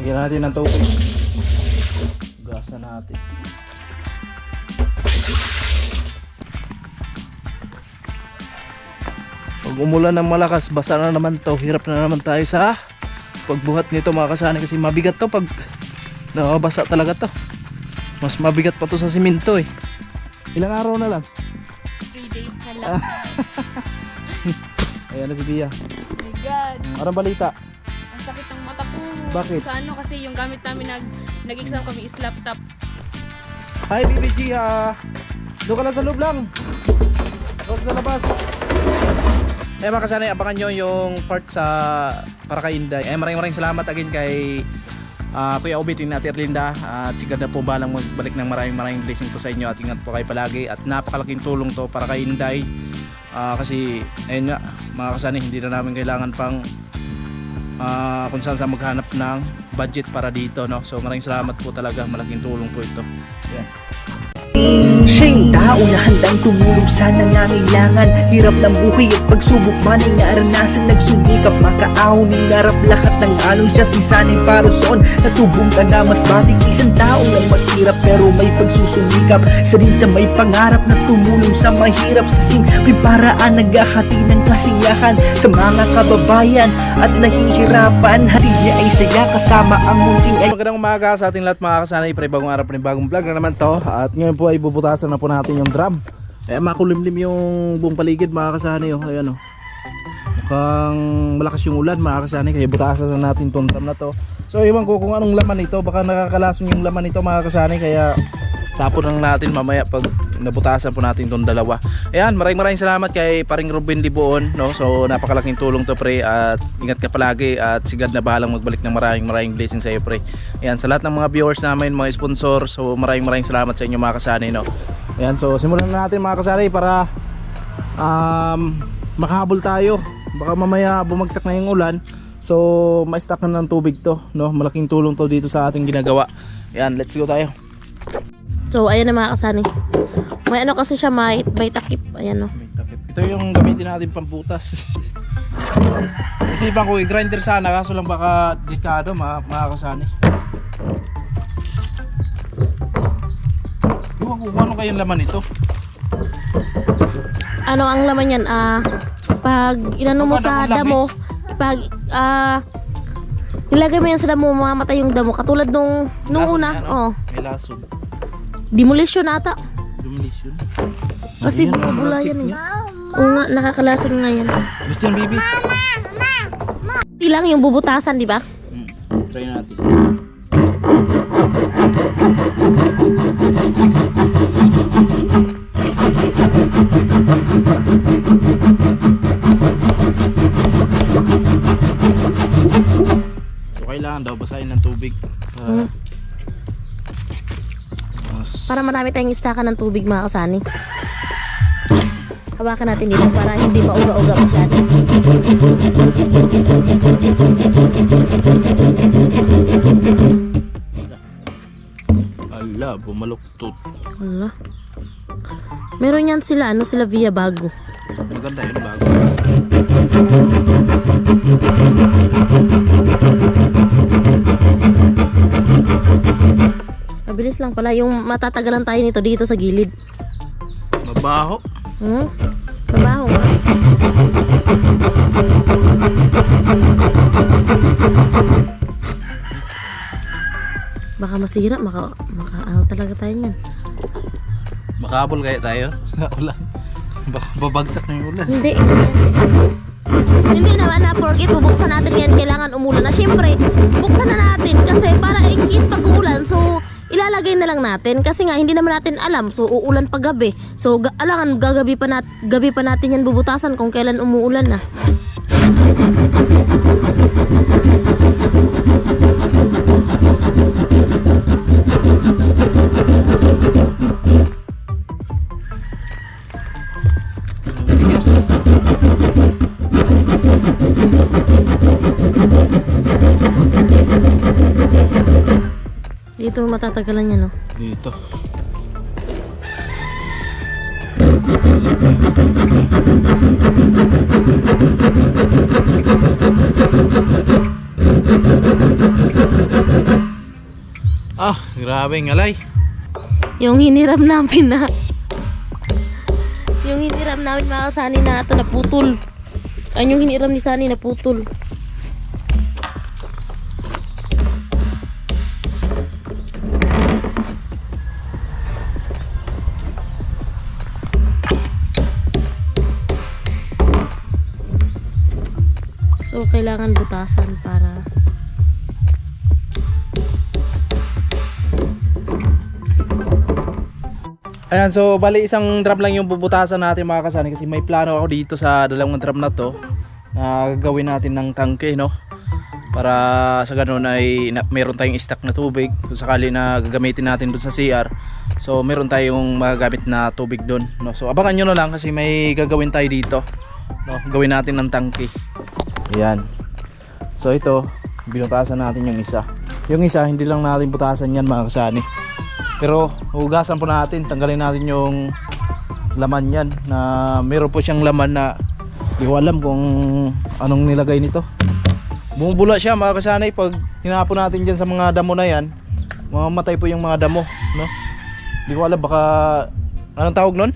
Bigyan natin ng tubig. Gasan natin. Pag umulan ng malakas, basa na naman to. Hirap na naman tayo sa pagbuhat nito mga kasani, kasi mabigat to pag nakabasa talaga to. Mas mabigat pa to sa simento eh. Ilang araw na lang? 3 days na lang. Ayan na si Bia. Oh my God. Arang balita. Ang sakit ng mata ko. Bakit? Sa ano kasi yung gamit namin nag-exam kami is laptop. Hi BBG, doon ka lang sa loob lang. Doon sa labas. Mga kasani, abangan nyo yung part sa para kay Inday. Maraming salamat again kay Kuya Obi, Twin Ate Erlinda, at si God na po balang magbalik ng maraming blessing po sa inyo, at ingat po kayo palagi, at napakalaking tulong to para kay Inday, kasi ayun nga mga kasani, hindi na namin kailangan pang kung saan sa maghanap ng budget para dito, no? So maraming salamat po talaga, malaking tulong po ito. Yeah. Siya'y tao na handang tumulong sa nangangailangan. Hirap ng buhay at pagsubok man ay naranasan. Nagsumikap makaahon, hinarap lahat ng alon. Siya si sanay parason, natubong ka na mas batik. Isang tao lang maghirap pero may pagsusumikap. Isa rin sa may pangarap na tumulong sa mahirap. Sa simpleng paraan naghahati ng kasiyahan sa mga kababayan at nahihirapan. Hati niya ay saya kasama ang munting ay... Magandang umaga sa ating lahat mga kasanay. Bagong araw pa rin, bagong vlog na naman to. At ngayon po ay bubutasan na po natin yung drum. Makulimlim yung buong paligid mga kasanay. Ayan o. Mukhang malakas yung ulan mga kasanay, kaya butasan na natin itong drum na to. So iwan ko kung anong laman ito. Baka nakakalason yung laman ito mga kasanay, kaya tapon lang natin mamaya pag nabutasan po natin itong dalawa. Ayan, maraming salamat kay paring Ruben Liboon, no? So napakalaking tulong to pre, at ingat ka palagi, at si God na bahalang magbalik ng maraming blessing sa iyo pre. Ayan, sa lahat ng mga viewers namin, mga sponsor, so maraming salamat sa inyo mga kasanay, no? Ayan, so simulan na natin mga kasanay para makahabol tayo. Baka mamaya bumagsak na yung ulan, so ma-stack na ng tubig to, no? Malaking tulong to dito sa ating ginagawa. Ayan, let's go tayo. So ayan na mga kasani. May ano kasi siya, may takip. Ayan o. Ito yung gamitin natin pamputas. Isipan ko i-grinder sana, kaso lang baka delikado mga kasani. Iwan ko ano kayong laman ito. Ano ang laman yan? Pag inano mo sa damo, pag nilagay mo yan sa damo, mamamatay yung damo. Katulad nung una. Oh. May lason. Demolition ata. Demolition. Kasi bumubula yan eh. Oo nga, nakakalason nga yan. Gusto yan, baby? Hindi lang yung bubutasan, di ba? Try natin. So kailangan daw basahin ng tubig. Para marami tayong istakan ng tubig mga kasani. Hawakan natin dito para hindi mauga-uga masyado. Ala, bumaluktot. Ala. Meron yan sila, sila Via Bago. Maganda yun, bago. Mabilis lang pala. Yung matatagalan tayo nito dito sa gilid. Mabaho. Mabaho nga. Baka masira. Ano talaga tayo niyan. Makabol kaya tayo sa ulan. Baka babagsak na yung ulan. Hindi. Hindi naman na forget. Bubuksan natin yan. Kailangan umulan na. Siyempre, buksan na natin. Kasi para in case pag uulan. So, ilalagay na lang natin kasi nga hindi naman natin alam, so uulan pa gabi, so alangan gabi pa natin yan bubutasan kung kailan umuulan na. Yes. Dito matatagalan yan, no? Dito. Ah, grabe ngalay. Yung hiniram namin na yung hiniram namin mga kasani na ito naputol. Yung hiniram ni Sani naputol. So kailangan butasan para Ayan, so bali isang drum lang yung bubutasan natin mga kasani kasi may plano ako dito sa dalawang drum na to na gagawin natin ng tangke, no? Para sa ganun ay meron tayong stock na tubig kung sakali na gagamitin natin doon sa CR. So meron tayong magagamit na tubig doon, no? So abangan nyo na lang kasi may gagawin tayo dito, no? Gawin natin ng tangke. Ayan. So ito, binutasan natin yung isa. Yung isa hindi lang natin butasan yan mga kasani. Pero hugasan po natin, tanggalin natin yung laman yan na meron po siyang laman na di ko alam kung anong nilagay nito. Bumubula siya mga kasanay pag tinapon natin dyan sa mga damo na yan. Mamamatay po yung mga damo, no? Di ko alam, baka anong tawag nun?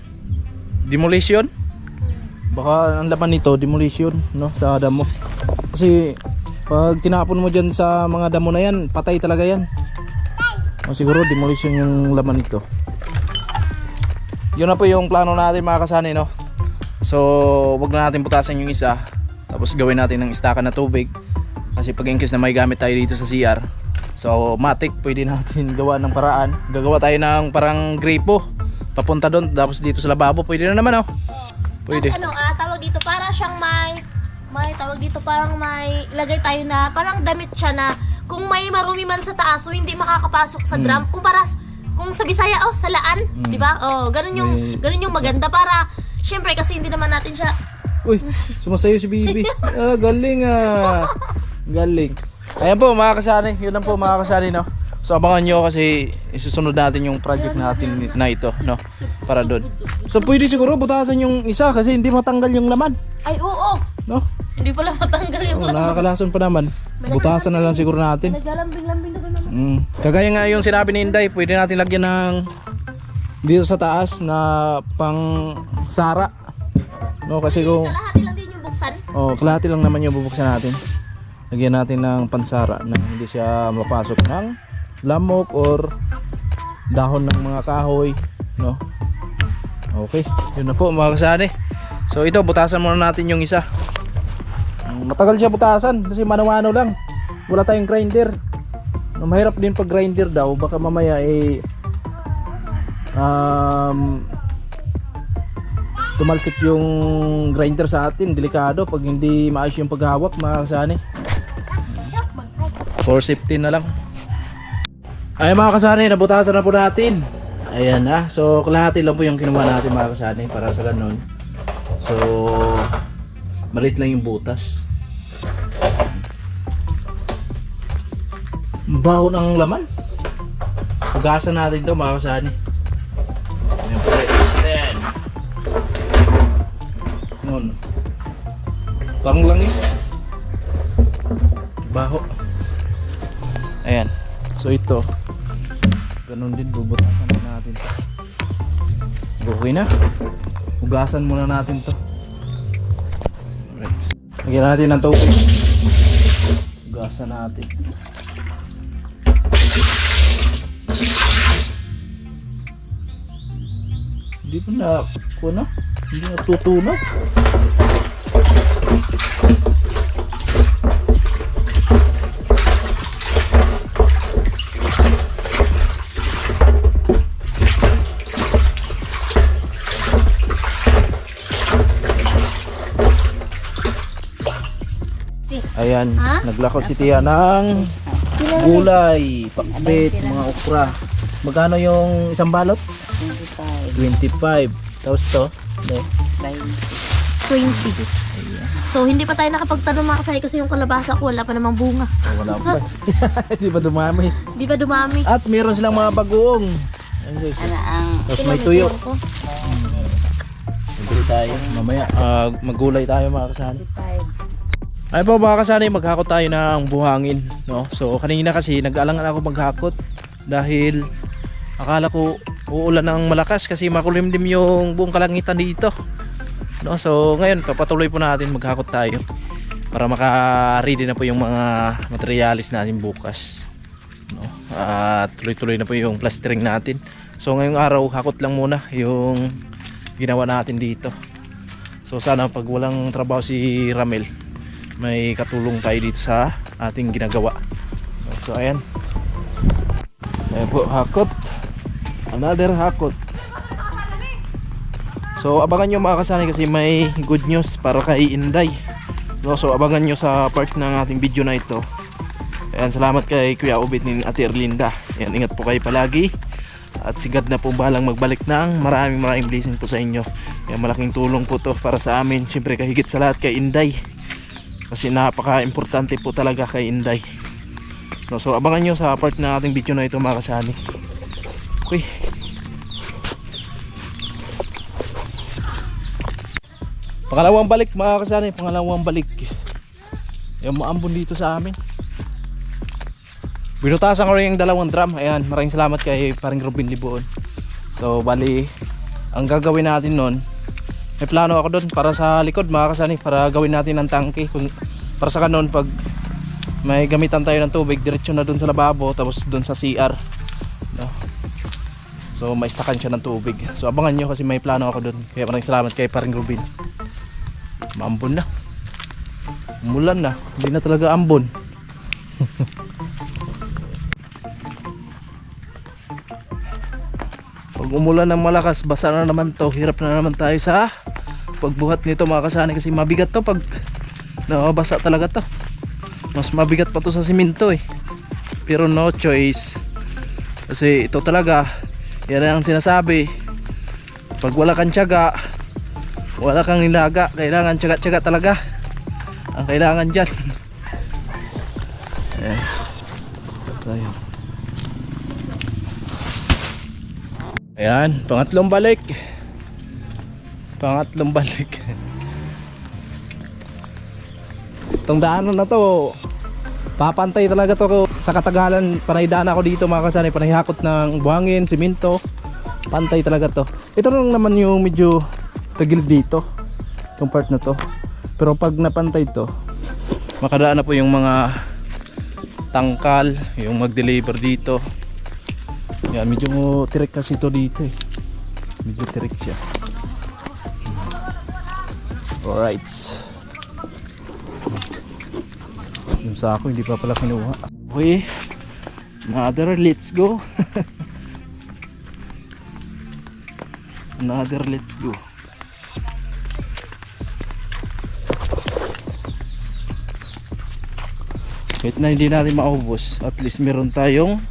Demolition? Baka ang laman nito demolition, no? Sa damo. Kasi pag tinapon mo dyan sa mga damo na yan, patay talaga yan. O siguro demolition yung laman nito. Yun na po yung plano natin mga kasani, no? So wag na natin butasan yung isa, tapos gawin natin ng istakan na tubig. Kasi pag in case na may gamit tayo dito sa CR, so matik pwede natin gawa ng paraan. Gagawa tayo ng parang gripo papunta doon, tapos dito sa lababo pwede na naman, oh. Pwede. Ano, tawag dito para siyang may tawag dito parang may ilagay tayo na parang damit siya na kung may marumi man sa taas so hindi makakapasok sa drum. Kung sa Bisaya salaan, 'di ba? Oh, ganun yung maganda para syempre kasi hindi naman natin siya. Uy, sumasayo si Bibi. Galing ah. Galing. Ayan po mga kasani, yun lang po mga kasani, no. So abangan nyo kasi isusunod natin yung project natin na ito, no, para doon. So pwede siguro butasan yung isa kasi hindi matanggal yung laman. Ay, oo. No? Hindi pala matanggal yung Nakakalason pa naman. Butasan na lang siguro natin. Naglalambing-lambing na naman. Kagaya nga yung sinabi ni Inday, pwede natin lagyan ng dito sa taas na pang sara. No, kasi kung Kalahati lang din yung buksan. kalahati lang naman yung bubuksan natin. Lagyan natin ng pansara na hindi siya mapasok ng lamok or dahon ng mga kahoy, no? Okay, yun na po mga kasani. So ito, butasan muna natin yung isa. Matagal siya butasan kasi mano-mano lang. Wala tayong grinder. Mahirap din pag grinder daw, baka mamaya tumalsik yung grinder sa atin, delikado pag hindi maayos yung paghawak mga kasani. For safety na lang. Ay mga kasani, nabutasan na po natin. Ayan na. So kalahati lang po yung kinuha natin mga kasani para sa ganun. So maliit lang yung butas. Baho ng laman. Hugasan natin to mga kasani. Ayan po. Ayan. Nun. Panglangis. Baho. Ayan. So ito. Ganun din, bubutasan na natin to. Okay na. Hugasan muna natin to. Alright. Lagyan natin ng tubig. Hugasan natin. Hindi pa na kuna. Hindi na tutunaw. Ayan, naglako si Tia ng gulay, pakbet, mga okra. Magkano yung isang balot? 25. Tapos to? 20. So hindi pa tayo nakapagtanong mga kasay kasi yung kalabasa ko wala pa namang bunga. Oh, wala pa. Di ba dumami? Di ba dumami? At meron silang mga bagoong. Tapos may tuyo. Magulay tayo. Mamaya magulay tayo mga kasani. Ay po mga kasani, maghakot tayo ng buhangin, no? So kanina kasi nag-alangan ako maghakot. dahil akala ko uulan ng malakas kasi makulimlim yung buong kalangitan dito, no? So ngayon papatuloy po natin, maghakot tayo para maka-ready na po yung mga materialis natin bukas, no? At tuloy-tuloy na po yung plastering natin. So ngayong araw hakot lang muna yung ginawa natin dito. So sana pag walang trabaho si Ramel, may katulong tayo dito sa ating ginagawa. So ayan po, hakot, another hakot. So abangan nyo mga kasanay kasi may good news para kay Inday, no? So abangan nyo sa part ng ating video na ito. Ayan, salamat kay Kuya Obit ni Ate Erlinda. Ayan, ingat po kayo palagi. At si God na po bahalang magbalik ng maraming blessing po sa inyo. Ayan, malaking tulong po to para sa amin. Siyempre kahigit sa lahat kay Inday, kasi napaka-importante po talaga kay Inday, no? So abangan nyo sa part na ating video na ito mga kasani. Okay. Pangalawang balik mga kasani, pangalawang balik. Yung maambon dito sa amin. Binutasan ko rin yung dalawang drum. Ayan, maraming salamat kay paring Robin Libuon. So bali, ang gagawin natin nun, may plano ako doon para sa likod mga kasani, para gawin natin ng tangke. Para sa kanon, pag may gamitan tayo ng tubig, diretso na doon sa lababo, tapos doon sa CR, no? So maistakan siya ng tubig. So abangan nyo kasi may plano ako doon. Kaya maraming salamat kay paring Robin. Maambon na, umulan na, hindi na talaga ambon. Pag umulan ng malakas, basa na naman to. Hirap na naman tayo sa pagbuhat nito mga kasani, kasi mabigat to pag nabasa talaga to. Mas mabigat pa to sa simento eh. Pero no choice, kasi ito talaga, yan ang sinasabi, pag wala kang tiyaga, wala kang nilaga. Kailangan tiyaga-tiyaga talaga ang kailangan dyan. Ayan. Tayo. Ayan, pangatlong balik. Pangatlong balik. Itong daanan na to, papantay talaga to sa katagalan. Panaydaan ako dito mga kasani, panayhakot ng buhangin, simento. Pantay talaga to. Ito lang naman yung medyo tagilid dito, itong part na to. Pero pag napantay to, makadaan na po yung mga tangkal, yung mag-deliver dito. Yan, medyo tirik kasi ito dito eh. Medyo tirik siya. Alright. Yung sako hindi pa pala kinuha. Okay, another, let's go. Another, let's go. Kahit na hindi natin maubos, at least meron tayong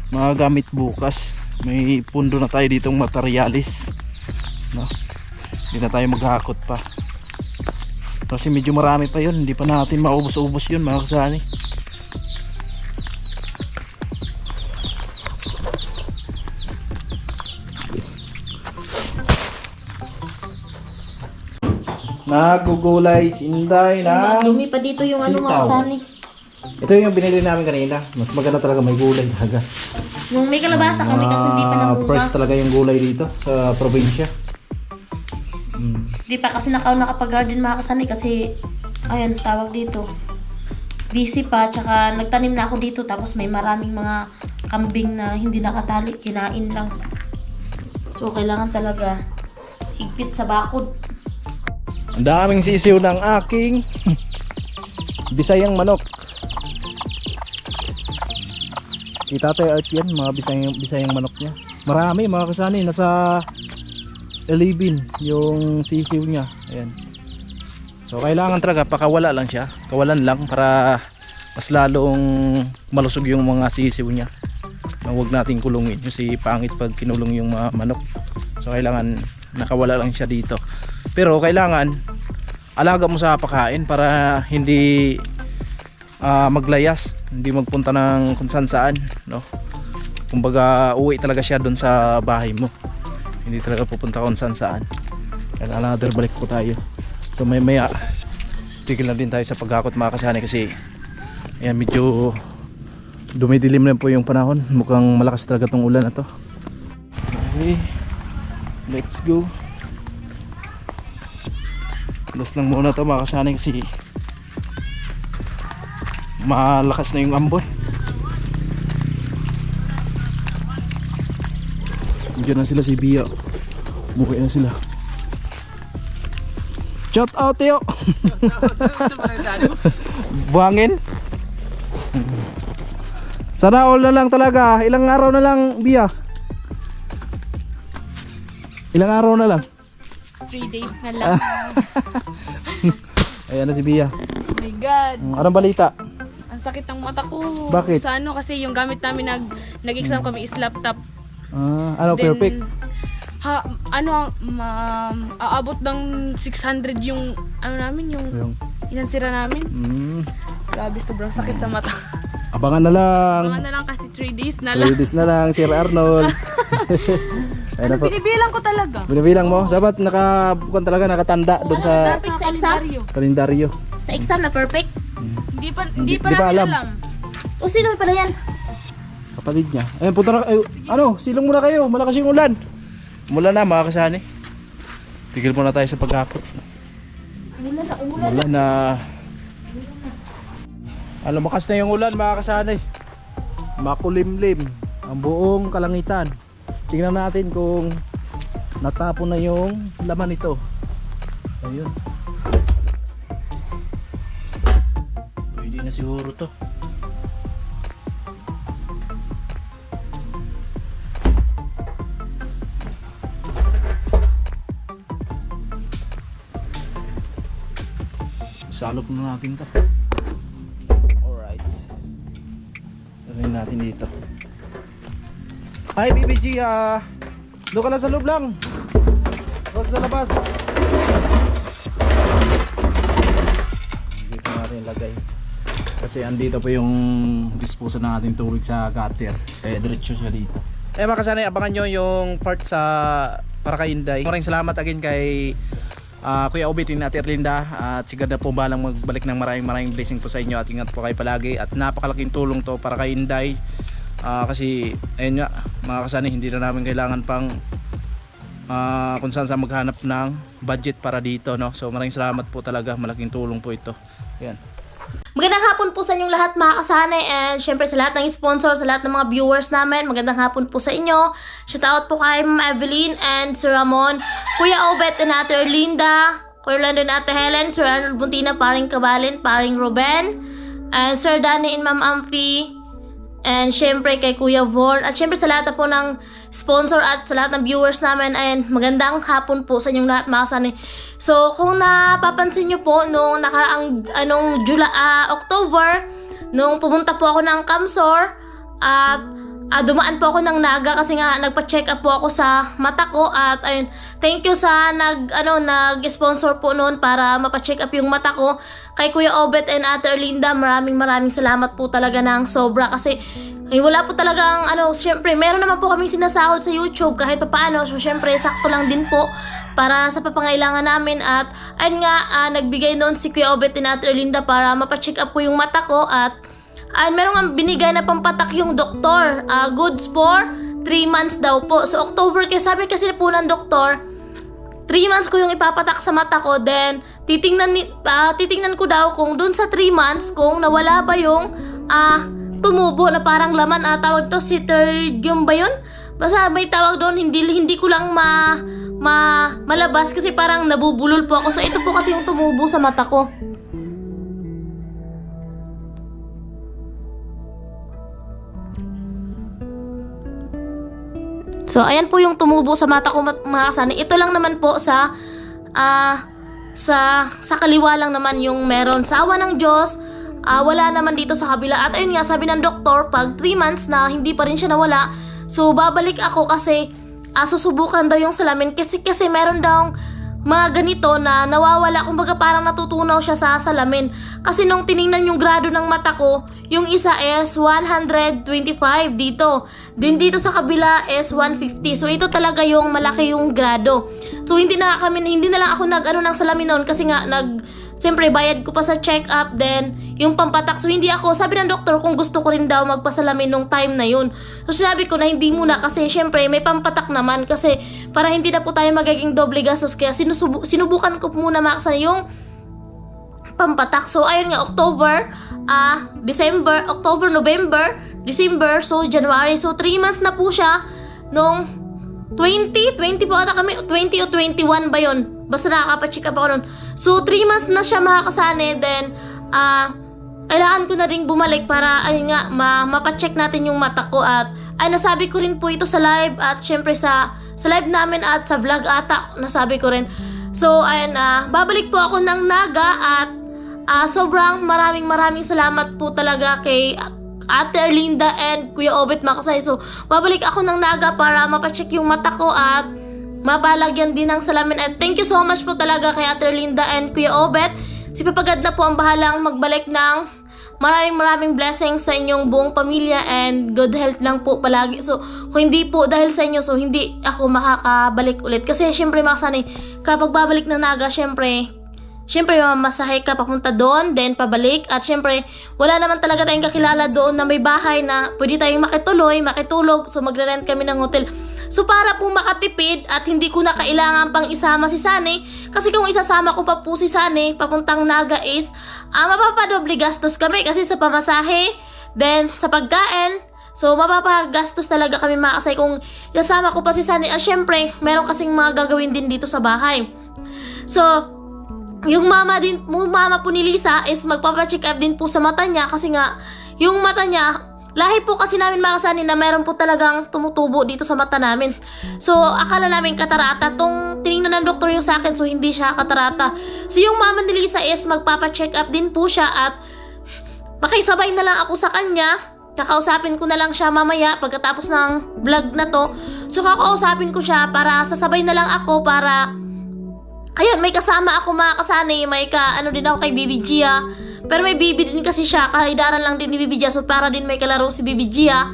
mga gamit bukas. May pundo na tayo ditong materialis, no? Hindi na tayo maghakot pa kasi medyo marami pa yun, hindi pa natin maubos-ubos yun mga kasani. Nagugulay si Inday na Dumi pa dito yung ano mga sitaw. kasani. Ito yung binili namin kanina. Mas maganda talaga, may gulay talaga. Yung may kalabasa kami kasi hindi pa namunga. Fresh talaga yung gulay dito sa probinsya. Di pa kasi nakapag-garden mga kasani kasi ayun tawag dito. Busy pa, tsaka nagtanim na ako dito tapos may maraming mga kambing na hindi nakatali, kinain lang. So kailangan talaga higpit sa bakod. Ang daming sisiw ng aking Bisayang manok. Kita tayo at yan, mga Bisayang manok niya. Marami mga kasani, nasa 11 yung sisiw niya. Ayan. So kailangan talaga pakawala lang siya, kawalan lang para mas lalong malusog yung mga sisiw niya. Huwag nating kulungin kasi pangit pag kinulong yung mga manok. So kailangan nakawala lang siya dito. Pero kailangan alaga mo sa pakain para hindi maglayas, hindi magpunta ng kung saan, no? Kumbaga uwi talaga siya doon sa bahay mo. Hindi talaga pupunta kung saan. Yan, another balik po tayo. So maya tigil na din tayo sa paghakot mga kasani kasi ayan, medyo Dumidilim na po yung panahon. Mukhang malakas talaga tong ulan na to. Okay, let's go. Last lang muna to mga kasanay kasi malakas na yung ambon. Diyan na sila si Bia. Buhay na sila. Shout out yo. Buhangin. Sana all na lang talaga. Ilang araw na lang, Bia? Ilang araw na lang? 3 days na lang. Ayan na si Bia. Oh my God. Anong balita? Ang sakit ng mata ko. Bakit? Sa ano kasi yung gamit namin nag-exam kami is laptop. Ano, Then, perfect? Aabot ng 600 yung ano namin, yung inansira namin. Grabe, sobrang sakit sa mata. Abangan na lang. Mga na lang kasi 3 days na lang. Ladies na lang, Sir Arnold. Ayun na po. Binibilang ko talaga. Binibilang mo? Dapat nakatanda doon sa Perfect sa exam? kalendaryo. Sa exam na perfect? Hindi pa di ba namin alam? alam. O sino pala yan? Kapatid niya. Ayun, punta na. Silong muna kayo. Malakas yung ulan. Mula na mga kasani. Tigil muna tayo sa pagkakot. Umulan na. Lumakas na yung ulan mga kasanay. Makulimlim ang buong kalangitan. Tingnan natin kung natapon na yung laman nito. Ayun. Pwede na siguro to. Salop na natin to. Alright. Gawin natin dito. Hi BBG, doon ka lang sa loob lang. Huwag sa labas. Dito natin lagay. Kasi andito po yung disposal ng ating tubig sa gutter. Kaya diretso siya dito. Mga kasanay, abangan nyo yung part sa para kay Inday. Maraming salamat again kay Kuya Obit, yung Ate Erlinda, at sigad na po balang magbalik ng maraming blessing po sa inyo, at ingat po kayo palagi, at napakalaking tulong to para kay Inday, kasi ayun nga mga kasanay, hindi na namin kailangan pang kung saan maghanap ng budget para dito, no? So maraming salamat po talaga, malaking tulong po ito. Ayan. Magandang hapon po sa inyong lahat mga kasanay, and syempre sa lahat ng sponsor, sa lahat ng mga viewers namin, magandang hapon po sa inyo. Shout out po kay Ma'am Evelyn and Sir Ramon, Kuya Obet and Ate Erlinda, Kuya Orlando and Ate Helen, Sir Arnold Buntina, Paring Kabalin, Paring Ruben, and Sir Danny and Ma'am Amphi, and syempre kay Kuya Vorn, at syempre sa lahat na po ng sponsor at sa lahat ng viewers namin, and magandang hapon po sa inyong lahat mga kasanay. So kung napapansin nyo po nung nakaraang October, nung pumunta po ako ng Kamsor at dumaan po ako ng Naga kasi nga nagpa-check up po ako sa mata ko, at ayun, thank you sa nag-sponsor po noon para mapa-check up yung mata ko kay Kuya Obet and Ate Erlinda. Maraming salamat po talaga ng sobra kasi wala po talagang syempre meron naman po kaming sinasahod sa YouTube kahit papaano, so syempre sakto lang din po para sa papangailangan namin, at ayun nga nagbigay noon si Kuya Obet and Ate Erlinda para mapa-check up ko yung mata ko, at meron nga binigay na pampatak yung doktor, goods for 3 months daw po. So October, kasi sabi kasi po ng doktor 3 months ko yung ipapatak sa mata ko, then titingnan ko daw kung dun sa 3 months kung nawala ba yung tumubo na parang laman, tawag to Citergium ba yun? Basta may tawag doon, hindi ko lang malabas kasi parang nabubulol po ako. So ito po kasi yung tumubo sa mata ko. So ayan po yung tumubo sa mata ko mga kasanay. Ito lang naman po sa kaliwa lang naman yung meron. Sa awa ng Diyos, wala naman dito sa kabila. At ayun nga, sabi ng doktor, pag 3 months na hindi pa rin siya nawala, so babalik ako kasi susubukan daw yung salamin. Kasi meron daw mga ganito na nawawala, kumbaga parang natutunaw siya sa salamin. Kasi nung tiningnan yung grado ng mata ko, yung isa is 125 dito. Din dito sa kabila is 150. So ito talaga yung malaki yung grado. So hindi na lang ako ng salamin noon kasi nga siyempre bayad ko pa sa check-up, then yung pampatak. So hindi ako, sabi ng doktor kung gusto ko rin daw magpasalamin nung time na yun. So sinabi ko na hindi muna kasi siyempre may pampatak naman, kasi para hindi na po tayo magiging doble gastos. Kaya sinubukan ko muna mga kasana yung pampatak. So ayun nga, October, November, December, so January. So 3 months na po siya nung 20 po ata kami, 20 o 21 ba yun? Basta nakakapacheck up ako nun. So 3 months na siya mga kasane, then kailangan ko na rin bumalik para ayun nga, mapacheck natin yung mata ko. At ay nasabi ko rin po ito sa live, at syempre sa live namin at sa vlog ata nasabi ko rin. So ayun, babalik po ako ng Naga, at sobrang maraming salamat po talaga kay Ate Erlinda and Kuya Obet Makasay. So babalik ako ng Naga para mapacheck yung mata ko at mapalagyan din ng salamin. At thank you so much po talaga kay Ate Erlinda and Kuya Obet. Si Papagad na po ang bahalang magbalik ng maraming blessings sa inyong buong pamilya, and good health lang po palagi. So kung hindi po dahil sa inyo, so hindi ako makakabalik ulit. Kasi syempre mga sanay, kapag babalik ng Naga, syempre mamasahe ka papunta doon, then pabalik. At syempre wala naman talaga tayong kakilala doon na may bahay na pwede tayong makitulog. So magre-rent kami ng hotel. So para po makatipid at hindi ko na kailangan pang isama si Sunny, kasi kung isasama ko pa po si Sunny papuntang Naga is mapapadoble gastos kami, kasi sa pamasahe, then sa pagkain. So mapapagastos talaga kami mga kasay kung isasama ko pa si Sunny. At syempre meron kasing mga gagawin din dito sa bahay. So yung mama po ni Lisa is magpapacheck up din po sa mata niya, kasi nga yung mata niya, lahi po kasi namin mga kasani na meron po talagang tumutubo dito sa mata namin. So akala namin katarata, tong tinignan ng doktor yung sa akin, so hindi siya katarata. So yung mama ni Lisa is magpapacheck up din po siya, at makisabay na lang ako sa kanya. Kakausapin ko na lang siya mamaya pagkatapos ng vlog na to. So kakausapin ko siya para sasabay na lang ako, para ayun, may kasama ako mga kasani, may ano din ako kay Bibi Gia. Pero may Bibi din kasi siya, kaidaran lang din ni Bibi Gia, so para din may kalaro si Bibi Gia.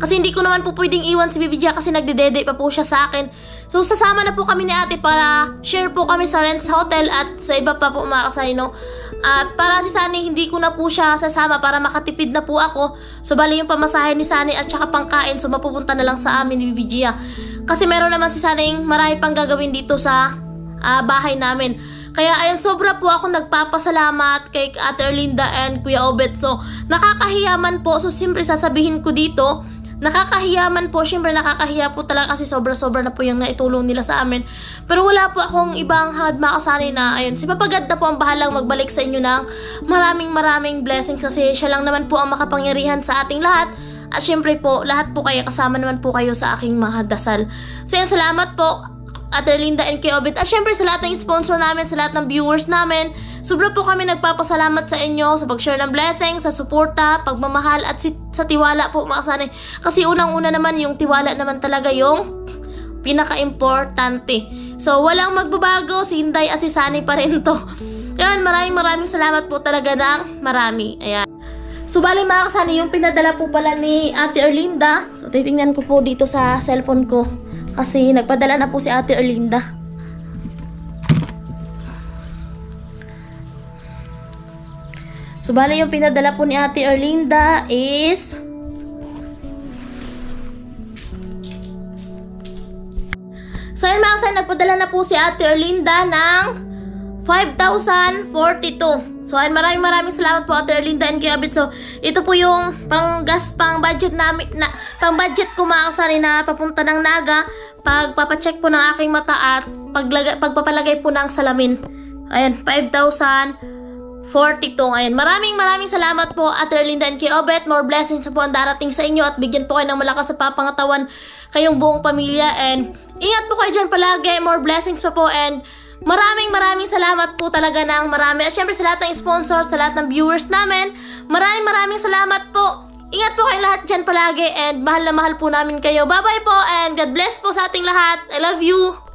Kasi hindi ko naman po pwedeng iwan si Bibi Gia, kasi nagdedede pa po siya sa akin. So sasama na po kami ni ate para share po kami sa rent sa hotel at sa iba pa po mga kasani, no? At para si Sunny, hindi ko na po siya sasama para makatipid na po ako. So bali yung pamasahe ni Sunny at saka pangkain, so mapupunta na lang sa amin ni Bibi Gia. Kasi meron naman si Sunny marami pang gagawin dito sa bahay namin. Kaya ayun, sobra po ako nagpapasalamat kay Ate Erlinda and Kuya Obet. So nakakahiyaman po, so siyempre sasabihin ko dito, nakakahiyaman po, siyempre nakakahiya po talaga, kasi sobra na po yung naitulong nila sa amin. Pero wala po akong ibang hangad makasanay na ayun, si Papagad na po ang bahalang magbalik sa inyo ng maraming blessings, kasi siya lang naman po ang makapangyarihan sa ating lahat. At siyempre po, lahat po kayo, kasama naman po kayo sa aking mga dasal. So yan, salamat po Ate Erlinda and Kuya Obet. At syempre sa lahat ng sponsor namin, sa lahat ng viewers namin, sobra po kami nagpapasalamat sa inyo sa pag-share ng blessings, sa suporta, pagmamahal, at sa tiwala po mga kasanay. Kasi unang-una naman, yung tiwala naman talaga yung pinaka-importante. So walang magbabago, si Hinday at si Sunny pa rin to. Yan, maraming salamat po talaga ng marami. Ayan. So bali mga kasanay, yung pinadala po pala ni Ate Erlinda. So titingnan ko po dito sa cellphone ko, kasi nagpadala na po si Ate Erlinda. So bali yung pinadala po ni Ate Erlinda is so yun mga kasay, nagpadala na po si Ate Erlinda ng 5,042. So ayun, maraming salamat po Ate Erlinda and Kuya Obet. So ito po yung pang budget namin, pang budget ko mga kasari na papunta ng Naga, pagpapacheck po ng aking mata at pagpapalagay po ng salamin. Ayan, 5,042. Ayan, maraming salamat po Ate Erlinda and Kuya Obet. More blessings po ang darating sa inyo, at bigyan po kayo ng malakas sa papangatawan kayong buong pamilya, and ingat po kayo dyan palagi. More blessings pa po, and maraming salamat po talaga ng marami. At syempre sa lahat ng sponsors, sa lahat ng viewers namin, maraming salamat po. Ingat po kayong lahat dyan palagi, and mahal na mahal po namin kayo. Bye bye po, and God bless po sa ating lahat. I love you.